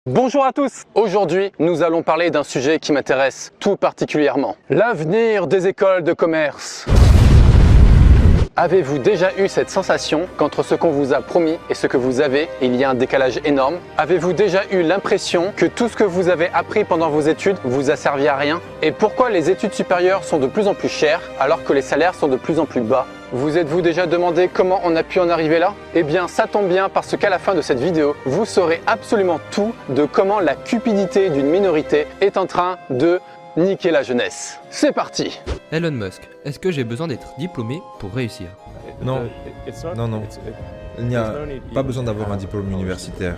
Bonjour à tous! Aujourd'hui, nous allons parler d'un sujet qui m'intéresse tout particulièrement. L'avenir des écoles de commerce. Avez-vous déjà eu cette sensation qu'entre ce qu'on vous a promis et ce que vous avez, il y a un décalage énorme? Avez-vous déjà eu l'impression que tout ce que vous avez appris pendant vos études vous a servi à rien? Et pourquoi les études supérieures sont de plus en plus chères alors que les salaires sont de plus en plus bas? Vous êtes-vous déjà demandé comment on a pu en arriver là? Eh bien ça tombe bien parce qu'à la fin de cette vidéo, vous saurez absolument tout de comment la cupidité d'une minorité est en train de niquer la jeunesse. C'est parti! Elon Musk, est-ce que j'ai besoin d'être diplômé pour réussir? Non, non. Il n'y a pas besoin d'avoir un diplôme universitaire.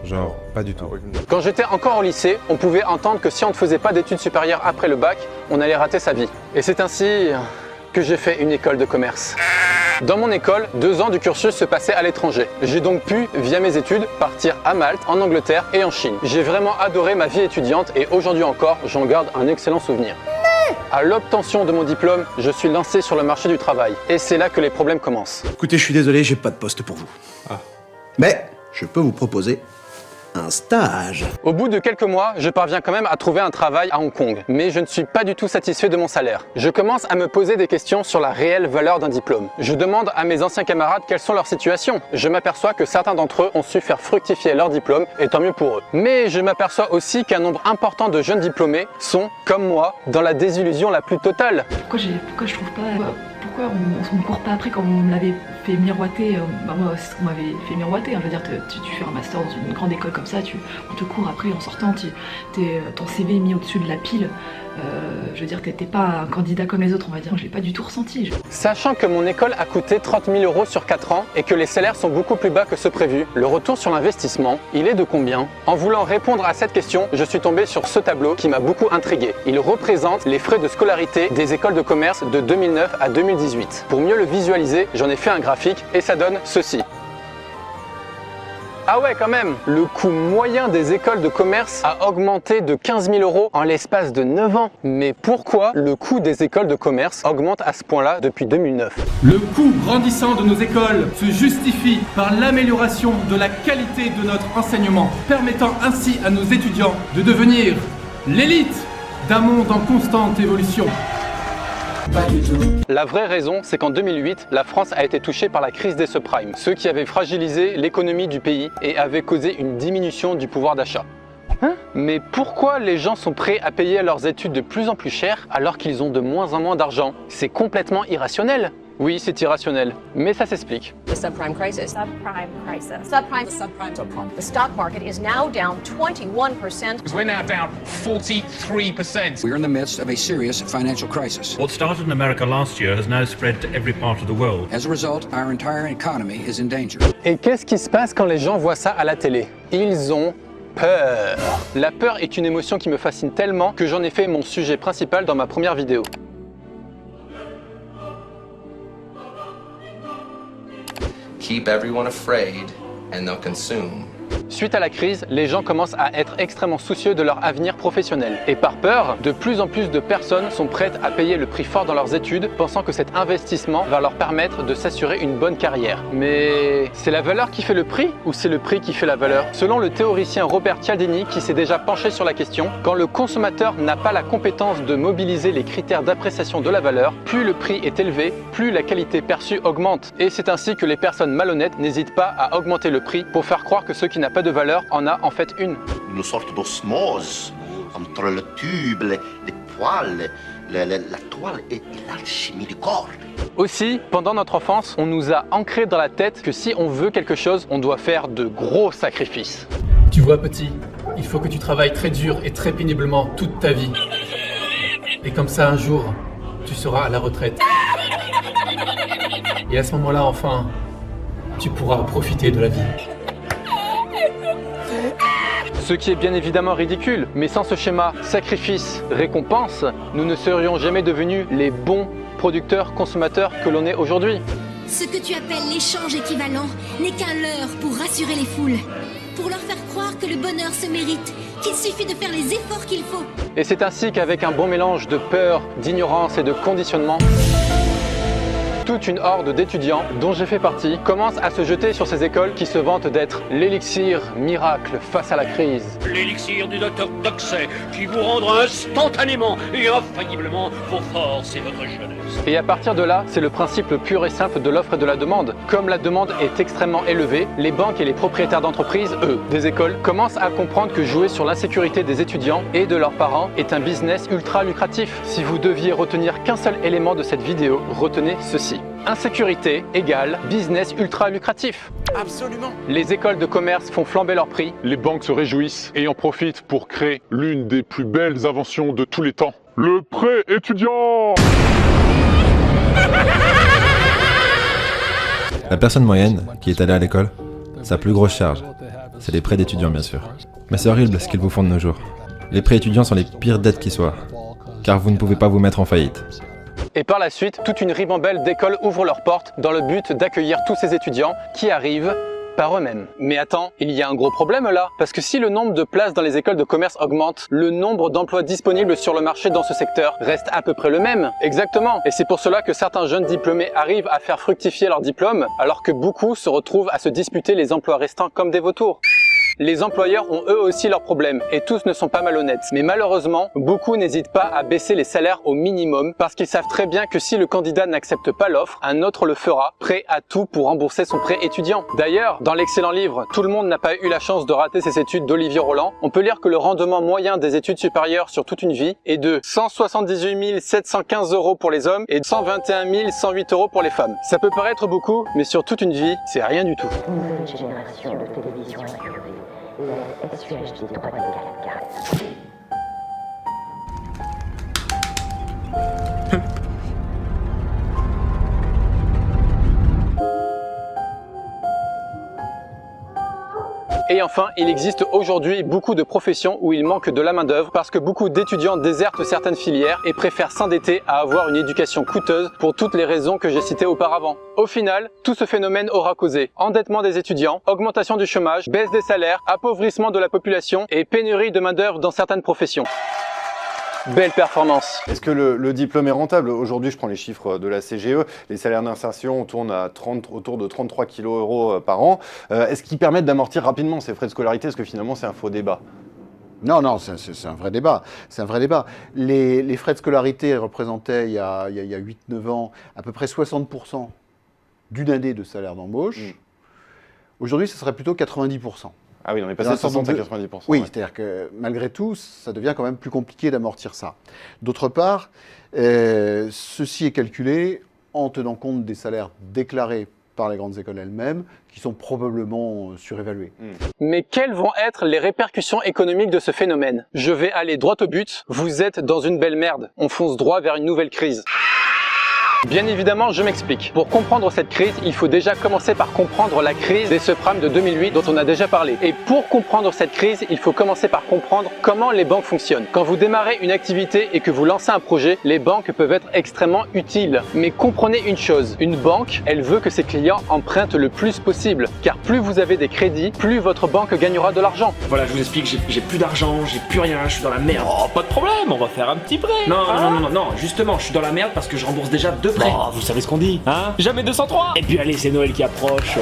Genre, pas du tout. Quand j'étais encore au lycée, on pouvait entendre que si on ne faisait pas d'études supérieures après le bac, on allait rater sa vie. Et c'est ainsi que j'ai fait une école de commerce. Dans mon école, 2 ans du cursus se passaient à l'étranger. J'ai donc pu, via mes études, partir à Malte, en Angleterre et en Chine. J'ai vraiment adoré ma vie étudiante et aujourd'hui encore, j'en garde un excellent souvenir. À l'obtention de mon diplôme, je suis lancé sur le marché du travail. Et c'est là que les problèmes commencent. Écoutez, je suis désolé, j'ai pas de poste pour vous. Mais je peux vous proposer un stage. Au bout de quelques mois, je parviens quand même à trouver un travail à Hong Kong. Mais je ne suis pas du tout satisfait de mon salaire. Je commence à me poser des questions sur la réelle valeur d'un diplôme. Je demande à mes anciens camarades quelles sont leurs situations. Je m'aperçois que certains d'entre eux ont su faire fructifier leur diplôme, et tant mieux pour eux. Mais je m'aperçois aussi qu'un nombre important de jeunes diplômés sont, comme moi, dans la désillusion la plus totale. Pourquoi je trouve pas... Pourquoi on ne court pas après quand on me l'avait fait miroiter? Moi, c'est ce qu'on m'avait fait miroiter. Je veux dire, tu fais un master dans une grande école comme ça, on te court après en sortant, ton CV est mis au-dessus de la pile. Je veux dire, t'es pas un candidat comme les autres, on va dire. Je l'ai pas du tout ressenti. Sachant que mon école a coûté 30 000 € sur 4 ans et que les salaires sont beaucoup plus bas que ceux prévus, le retour sur l'investissement, il est de combien? En voulant répondre à cette question, je suis tombé sur ce tableau qui m'a beaucoup intrigué. Il représente les frais de scolarité des écoles de commerce de 2009 à 2018. Pour mieux le visualiser, j'en ai fait un graphique et ça donne ceci. Ah ouais, quand même! Le coût moyen des écoles de commerce a augmenté de 15 000 € en l'espace de 9 ans. Mais pourquoi le coût des écoles de commerce augmente à ce point-là depuis 2009? Le coût grandissant de nos écoles se justifie par l'amélioration de la qualité de notre enseignement, permettant ainsi à nos étudiants de devenir l'élite d'un monde en constante évolution. Pas du tout. La vraie raison, c'est qu'en 2008, la France a été touchée par la crise des subprimes, ce qui avait fragilisé l'économie du pays et avait causé une diminution du pouvoir d'achat. Mais pourquoi les gens sont prêts à payer leurs études de plus en plus cher alors qu'ils ont de moins en moins d'argent? C'est complètement irrationnel. Oui, c'est irrationnel, mais ça s'explique. The subprime crisis. Subprime crisis. Subprime. The stock market is now down 21%. We're now down 43%. We're in the midst of a serious financial crisis. What started in America last year has now spread to every part of the world. As a result, our entire economy is in danger. Et qu'est-ce qui se passe quand les gens voient ça à la télé? Ils ont peur. La peur est une émotion qui me fascine tellement que j'en ai fait mon sujet principal dans ma première vidéo. Keep everyone afraid and they'll consume. Suite à la crise, les gens commencent à être extrêmement soucieux de leur avenir professionnel. Et par peur, de plus en plus de personnes sont prêtes à payer le prix fort dans leurs études, pensant que cet investissement va leur permettre de s'assurer une bonne carrière. Mais c'est la valeur qui fait le prix ou c'est le prix qui fait la valeur? Selon le théoricien Robert Cialdini, qui s'est déjà penché sur la question, quand le consommateur n'a pas la compétence de mobiliser les critères d'appréciation de la valeur, plus le prix est élevé, plus la qualité perçue augmente. Et c'est ainsi que les personnes malhonnêtes n'hésitent pas à augmenter le prix pour faire croire que ceux qui n'ont pas de valeur en a en fait une. Une sorte d'osmose entre le tube, les poils, la toile et l'alchimie du corps. Aussi, pendant notre enfance, on nous a ancré dans la tête que si on veut quelque chose, on doit faire de gros sacrifices. Tu vois, petit, il faut que tu travailles très dur et très péniblement toute ta vie. Et comme ça, un jour, tu seras à la retraite. Et à ce moment-là, enfin, tu pourras profiter de la vie. Ce qui est bien évidemment ridicule, mais sans ce schéma sacrifice-récompense, nous ne serions jamais devenus les bons producteurs consommateurs que l'on est aujourd'hui. Ce que tu appelles l'échange équivalent n'est qu'un leurre pour rassurer les foules, pour leur faire croire que le bonheur se mérite, qu'il suffit de faire les efforts qu'il faut. Et c'est ainsi qu'avec un bon mélange de peur, d'ignorance et de conditionnement, toute une horde d'étudiants, dont j'ai fait partie, commence à se jeter sur ces écoles qui se vantent d'être l'élixir miracle face à la crise. L'élixir du docteur Doxey qui vous rendra instantanément et infailliblement vos forces et votre jeunesse. Et à partir de là, c'est le principe pur et simple de l'offre et de la demande. Comme la demande est extrêmement élevée, les banques et les propriétaires d'entreprises, eux, des écoles, commencent à comprendre que jouer sur l'insécurité des étudiants et de leurs parents est un business ultra lucratif. Si vous deviez retenir qu'un seul élément de cette vidéo, retenez ceci. Insécurité égale business ultra lucratif. Absolument. Les écoles de commerce font flamber leurs prix. Les banques se réjouissent et en profitent pour créer l'une des plus belles inventions de tous les temps. Le prêt étudiant. La personne moyenne qui est allée à l'école, sa plus grosse charge, c'est les prêts d'étudiants bien sûr. Mais c'est horrible ce qu'ils vous font de nos jours. Les prêts étudiants sont les pires dettes qui soient, car vous ne pouvez pas vous mettre en faillite. Et par la suite, toute une ribambelle d'écoles ouvre leurs portes dans le but d'accueillir tous ces étudiants qui arrivent par eux-mêmes. Mais attends, il y a un gros problème là, parce que si le nombre de places dans les écoles de commerce augmente, le nombre d'emplois disponibles sur le marché dans ce secteur reste à peu près le même. Exactement. Et c'est pour cela que certains jeunes diplômés arrivent à faire fructifier leur diplôme, alors que beaucoup se retrouvent à se disputer les emplois restants comme des vautours. Les employeurs ont eux aussi leurs problèmes et tous ne sont pas malhonnêtes. Mais malheureusement, beaucoup n'hésitent pas à baisser les salaires au minimum parce qu'ils savent très bien que si le candidat n'accepte pas l'offre, un autre le fera, prêt à tout pour rembourser son prêt étudiant. D'ailleurs, dans l'excellent livre « Tout le monde n'a pas eu la chance de rater ses études » d'Olivier Roland, on peut lire que le rendement moyen des études supérieures sur toute une vie est de 178 715 € pour les hommes et 121 108 € pour les femmes. Ça peut paraître beaucoup, mais sur toute une vie, c'est rien du tout. Nouvelle génération de télévision incurvée. La SUHD 3D4. Et enfin, il existe aujourd'hui beaucoup de professions où il manque de la main-d'œuvre parce que beaucoup d'étudiants désertent certaines filières et préfèrent s'endetter à avoir une éducation coûteuse pour toutes les raisons que j'ai citées auparavant. Au final, tout ce phénomène aura causé endettement des étudiants, augmentation du chômage, baisse des salaires, appauvrissement de la population et pénurie de main-d'œuvre dans certaines professions. Belle performance. Est-ce que le diplôme est rentable? Aujourd'hui, je prends les chiffres de la CGE, les salaires d'insertion tournent à autour de 33 kg par an. Est-ce qu'ils permettent d'amortir rapidement ces frais de scolarité? Est-ce que finalement c'est un faux débat? Non, c'est un vrai débat. C'est un vrai débat. Les frais de scolarité représentaient il y a 8-9 ans à peu près 60% d'une année de salaire d'embauche. Aujourd'hui, ce serait plutôt 90%. Ah oui, on est passé de 60 à 90%. Oui, ouais. C'est-à-dire que malgré tout, ça devient quand même plus compliqué d'amortir ça. D'autre part, ceci est calculé en tenant compte des salaires déclarés par les grandes écoles elles-mêmes, qui sont probablement surévalués. Mais quelles vont être les répercussions économiques de ce phénomène? Je vais aller droit au but, vous êtes dans une belle merde. On fonce droit vers une nouvelle crise. Bien évidemment, je m'explique. Pour comprendre cette crise, il faut déjà commencer par comprendre la crise des subprimes de 2008 dont on a déjà parlé. Et pour comprendre cette crise, il faut commencer par comprendre comment les banques fonctionnent. Quand vous démarrez une activité et que vous lancez un projet, les banques peuvent être extrêmement utiles. Mais comprenez une chose, une banque, elle veut que ses clients empruntent le plus possible. Car plus vous avez des crédits, plus votre banque gagnera de l'argent. Voilà, je vous explique, j'ai plus d'argent, j'ai plus rien, je suis dans la merde. Oh, pas de problème, on va faire un petit prêt. Non, justement, je suis dans la merde parce que je rembourse déjà 2 prêts. Oh, vous savez ce qu'on dit, hein? Jamais 203. Et puis allez, c'est Noël qui approche,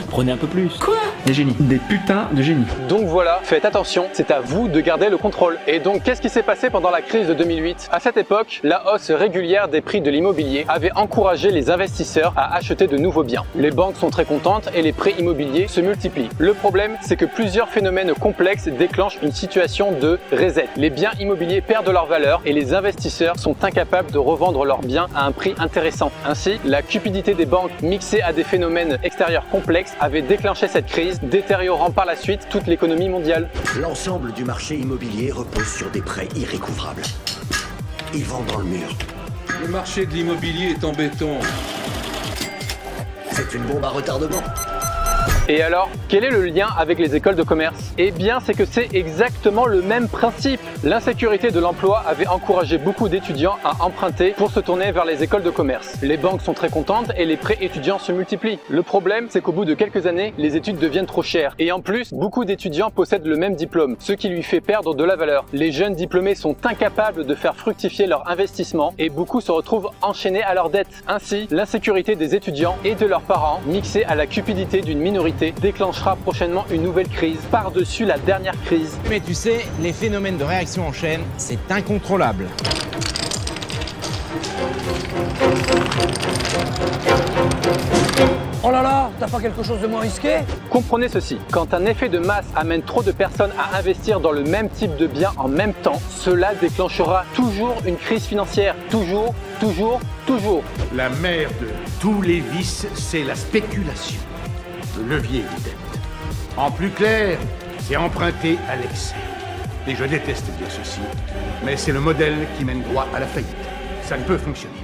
prenez un peu plus. Quoi? Des génies, des putains de génies. Donc voilà, faites attention, c'est à vous de garder le contrôle. Et donc, qu'est-ce qui s'est passé pendant la crise de 2008? À cette époque, la hausse régulière des prix de l'immobilier avait encouragé les investisseurs à acheter de nouveaux biens. Les banques sont très contentes et les prêts immobiliers se multiplient. Le problème, c'est que plusieurs phénomènes complexes déclenchent une situation de reset. Les biens immobiliers perdent leur valeur et les investisseurs sont incapables de revendre leurs biens à un prix intéressant. Ainsi, la cupidité des banques mixée à des phénomènes extérieurs complexes avait déclenché cette crise, détériorant par la suite toute l'économie mondiale. L'ensemble du marché immobilier repose sur des prêts irrécouvrables. Ils vont dans le mur. Le marché de l'immobilier est en béton. C'est une bombe à retardement. Et alors, quel est le lien avec les écoles de commerce? Eh bien, c'est que c'est exactement le même principe. L'insécurité de l'emploi avait encouragé beaucoup d'étudiants à emprunter pour se tourner vers les écoles de commerce. Les banques sont très contentes et les prêts étudiants se multiplient. Le problème, c'est qu'au bout de quelques années, les études deviennent trop chères. Et en plus, beaucoup d'étudiants possèdent le même diplôme, ce qui lui fait perdre de la valeur. Les jeunes diplômés sont incapables de faire fructifier leur investissement et beaucoup se retrouvent enchaînés à leurs dettes. Ainsi, l'insécurité des étudiants et de leurs parents, mixée à la cupidité d'une minorité, déclenchera prochainement une nouvelle crise par-dessus la dernière crise. Mais tu sais, les phénomènes de réaction en chaîne, c'est incontrôlable. Oh là là, t'as pas quelque chose de moins risqué? Comprenez ceci, quand un effet de masse amène trop de personnes à investir dans le même type de bien en même temps, cela déclenchera toujours une crise financière. Toujours, toujours, toujours. La mère de tous les vices, c'est la spéculation. Le levier des dettes. En plus clair, c'est emprunter à l'excès. Et je déteste dire ceci, mais c'est le modèle qui mène droit à la faillite. Ça ne peut fonctionner.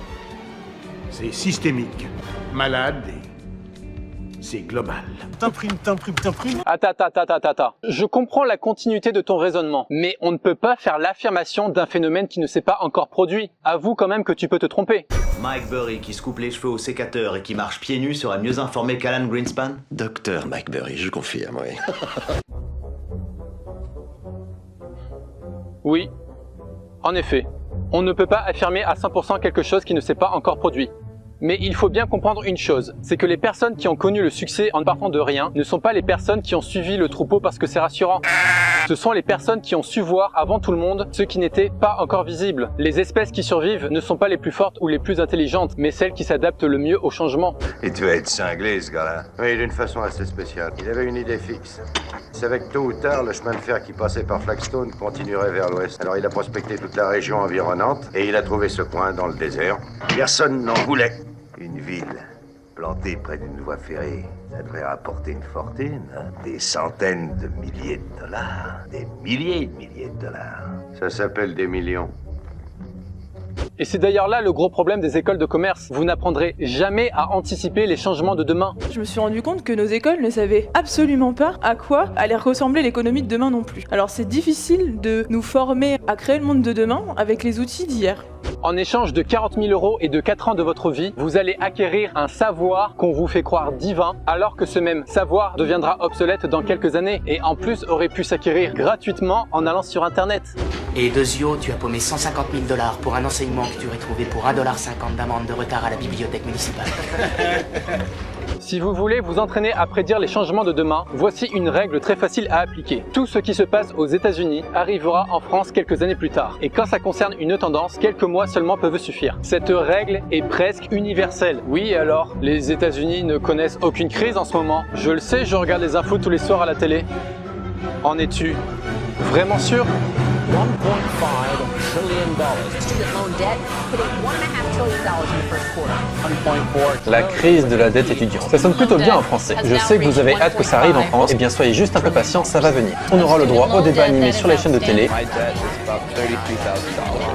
C'est systémique, malade et c'est global. T'imprimes. Attends. Je comprends la continuité de ton raisonnement, mais on ne peut pas faire l'affirmation d'un phénomène qui ne s'est pas encore produit. Avoue quand même que tu peux te tromper. Mike Burry qui se coupe les cheveux au sécateur et qui marche pieds nus serait mieux informé qu'Alan Greenspan? Docteur Mike Burry, je confirme, oui. Oui, en effet. On ne peut pas affirmer à 100% quelque chose qui ne s'est pas encore produit. Mais il faut bien comprendre une chose, c'est que les personnes qui ont connu le succès en partant de rien ne sont pas les personnes qui ont suivi le troupeau parce que c'est rassurant. Ce sont les personnes qui ont su voir avant tout le monde ce qui n'était pas encore visible. Les espèces qui survivent ne sont pas les plus fortes ou les plus intelligentes, mais celles qui s'adaptent le mieux au changement. Il devait être cinglé, ce gars-là. Oui, d'une façon assez spéciale. Il avait une idée fixe. Il savait que tôt ou tard, le chemin de fer qui passait par Flagstone continuerait vers l'ouest. Alors il a prospecté toute la région environnante et il a trouvé ce coin dans le désert. Personne n'en voulait. Une ville plantée près d'une voie ferrée, ça devrait rapporter une fortune, hein? Des centaines de milliers de dollars, des milliers de milliers de dollars. Ça s'appelle des millions. Et c'est d'ailleurs là le gros problème des écoles de commerce. Vous n'apprendrez jamais à anticiper les changements de demain. Je me suis rendu compte que nos écoles ne savaient absolument pas à quoi allait ressembler l'économie de demain non plus. Alors c'est difficile de nous former à créer le monde de demain avec les outils d'hier. En échange de 40 000 € et de 4 ans de votre vie, vous allez acquérir un savoir qu'on vous fait croire divin, alors que ce même savoir deviendra obsolète dans quelques années et en plus aurait pu s'acquérir gratuitement en allant sur Internet. Et Dezio, tu as paumé 150 000 $ pour un enseignement que tu aurais trouvé pour 1,50 $ d'amende de retard à la bibliothèque municipale. Si vous voulez vous entraîner à prédire les changements de demain, voici une règle très facile à appliquer. Tout ce qui se passe aux États-Unis arrivera en France quelques années plus tard. Et quand ça concerne une tendance, quelques mois seulement peuvent suffire. Cette règle est presque universelle. Oui, alors, les États-Unis ne connaissent aucune crise en ce moment. Je le sais, je regarde les infos tous les soirs à la télé. En es-tu vraiment sûr? 1.5 trillion dollars. Student loan debt hitting $1.5 trillion in the first quarter. La crise de la dette étudiante. Ça sonne plutôt bien en français. Je sais que vous avez hâte que ça arrive en France. Eh bien, soyez juste un peu patient, ça va venir. On aura le droit au débat animé sur les chaînes de télé,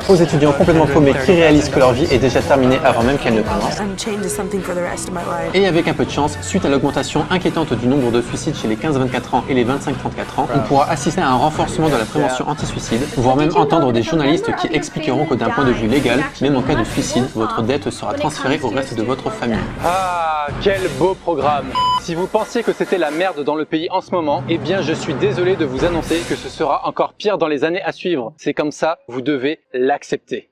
aux étudiants complètement paumés qui réalisent que leur vie est déjà terminée avant même qu'elle ne commence. Et avec un peu de chance, suite à l'augmentation inquiétante du nombre de suicides chez les 15-24 ans et les 25-34 ans, on pourra assister à un renforcement de la prévention anti-suicide, voire même entendre des journalistes qui expliqueront que d'un point de vue légal, même en cas de suicide, votre dette sera transférée au reste de votre famille. Ah, quel beau programme! Si vous pensiez que c'était la merde dans le pays en ce moment, eh bien je suis désolé de vous annoncer que ce sera encore pire dans les années à suivre. C'est comme ça, vous devez l'accepter.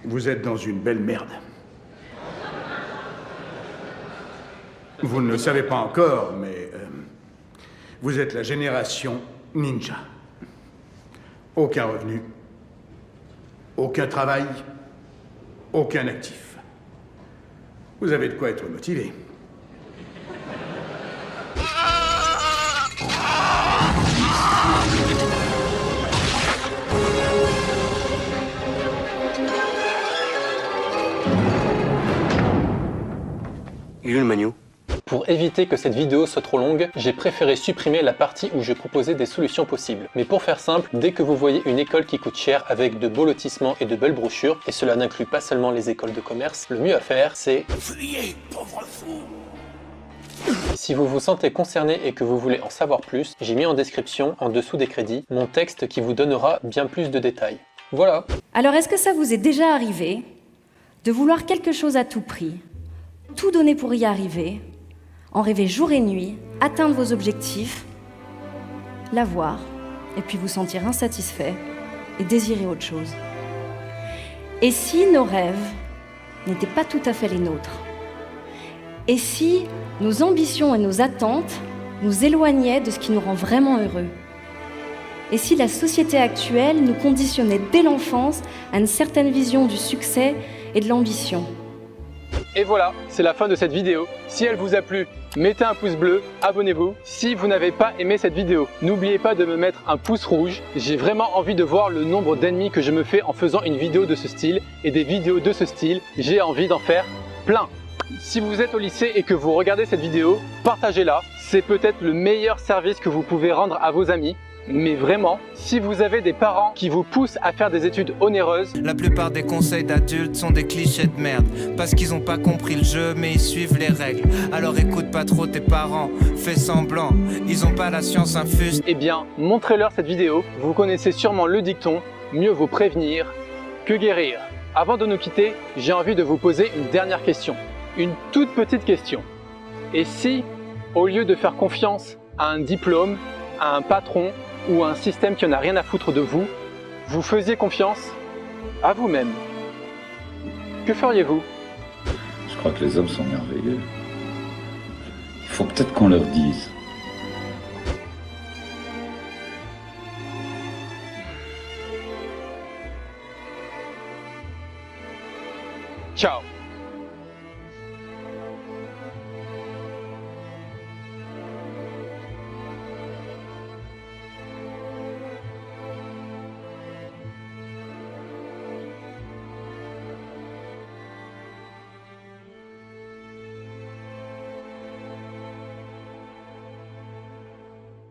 Vous êtes dans une belle merde. Vous ne le savez pas encore, mais vous êtes la génération ninja. Aucun revenu, aucun travail, aucun actif. Vous avez de quoi être motivé. Il est le menu. Pour éviter que cette vidéo soit trop longue, j'ai préféré supprimer la partie où je proposais des solutions possibles. Mais pour faire simple, dès que vous voyez une école qui coûte cher avec de beaux lotissements et de belles brochures, et cela n'inclut pas seulement les écoles de commerce, le mieux à faire c'est... Fuyez, pauvre fou! Si vous vous sentez concerné et que vous voulez en savoir plus, j'ai mis en description, en dessous des crédits, mon texte qui vous donnera bien plus de détails. Voilà. Alors est-ce que ça vous est déjà arrivé de vouloir quelque chose à tout prix, tout donner pour y arriver, en rêver jour et nuit, atteindre vos objectifs, l'avoir, et puis vous sentir insatisfait et désirer autre chose? Et si nos rêves n'étaient pas tout à fait les nôtres? Et si nos ambitions et nos attentes nous éloignaient de ce qui nous rend vraiment heureux? Et si la société actuelle nous conditionnait dès l'enfance à une certaine vision du succès et de l'ambition? Et voilà, c'est la fin de cette vidéo. Si elle vous a plu, mettez un pouce bleu, abonnez-vous. Si vous n'avez pas aimé cette vidéo, n'oubliez pas de me mettre un pouce rouge. J'ai vraiment envie de voir le nombre d'ennemis que je me fais en faisant une vidéo de ce style. Et des vidéos de ce style, j'ai envie d'en faire plein. Si vous êtes au lycée et que vous regardez cette vidéo, partagez-la. C'est peut-être le meilleur service que vous pouvez rendre à vos amis. Mais vraiment, si vous avez des parents qui vous poussent à faire des études onéreuses, la plupart des conseils d'adultes sont des clichés de merde. Parce qu'ils ont pas compris le jeu, mais ils suivent les règles. Alors écoute pas trop tes parents, fais semblant, ils ont pas la science infuse. Eh bien, montrez-leur cette vidéo. Vous connaissez sûrement le dicton, mieux vaut prévenir que guérir. Avant de nous quitter, j'ai envie de vous poser une dernière question. Une toute petite question. Et si, au lieu de faire confiance à un diplôme, à un patron ou à un système qui en a rien à foutre de vous, vous faisiez confiance à vous-même? Que feriez-vous? Je crois que les hommes sont merveilleux. Il faut peut-être qu'on leur dise. Ciao.